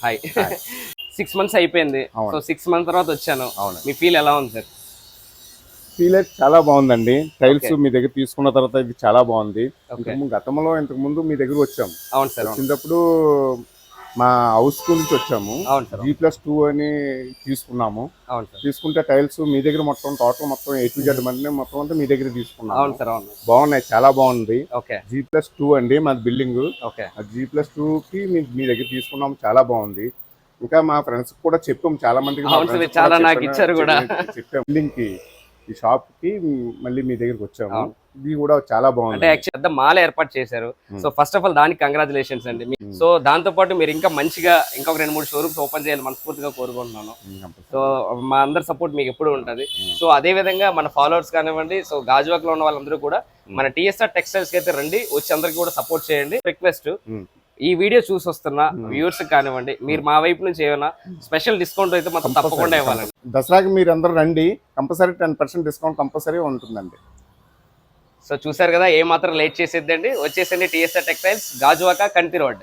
Hi. 6 months అయిపోయింది. So 6 months తర్వాత వచ్చాను. మీ ఫీల్ ఎలా ఉంది సార్? ఫీల్ అయితే చాలా బాగుందండి. టైల్స్ మీ దగ్గర తీసుకున్న తర్వాత ఇది చాలా బాగుంది. గతంలో ఇంతకు ముందు మీ దగ్గర వచ్చాము. అవును సార్. వచ్చినప్పుడు మా హౌస్ నుంచి వచ్చాము. G+2 అని తీసుకున్నాము. తీసుకుంటే టైల్స్ మీ దగ్గర మొత్తం టోటల్ మొత్తం A to Z మొత్తం అంతా మీ దగ్గర తీసుకున్నాము. బాగున్నాయి, చాలా బాగుంది. G+2 అండి మాది బిల్డింగ్. G+2 కి మీ దగ్గర తీసుకున్నాము, చాలా బాగుంది. ఇంకా మా ఫ్రెండ్స్ కూడా చెప్పాము, చాలా మందికి చెప్పాము. బిల్డింగ్ కి ఈ షాప్ కి మళ్ళీ మీ దగ్గరికి వచ్చాము. ఇది కూడా చాలా బాగుంది. అంటే మాల ఏర్పాటు చేశారు. సో ఫస్ట్ ఆఫ్ ఆల్ దానికి కంగ్రాచులేషన్స్ అండి. సో దాంతో పాటు మీరు ఇంకా మంచిగా ఇంకొక 2-3 షోరూమ్స్ ఓపెన్ చేయాలి మనస్ఫూర్తిగా కోరుకుంటున్నాను. సో మా అందరి సపోర్ట్ మీకు ఎప్పుడు ఉంటుంది. సో అదే విధంగా మన ఫాలోవర్స్ కానివ్వండి, సో గాజువాక్ లో ఉన్న వాళ్ళందరూ కూడా మన TSR టెక్స్టైల్స్ కి అయితే రండి, వచ్చి అందరికి కూడా సపోర్ట్ చేయండి. రిక్వెస్ట్, ఈ వీడియో చూసి వస్తున్న వ్యూవర్స్ కానివ్వండి, మీరు మా వైపు నుంచి ఏమైనా స్పెషల్ డిస్కౌంట్ అయితే మాత్రం తప్పకుండా ఇవ్వాలండి. దసరాకి మీరు అందరూ రండి, కంపల్సరీ 10% డిస్కౌంట్ కంపల్సరీ ఉంటుందండి. సో చూసారు కదా, ఏ మాత్రం లేట్ చేసేద్దండి, వచ్చేసండి TSR టెక్స్టైల్స్, గాజువాక, కంటి రోడ్.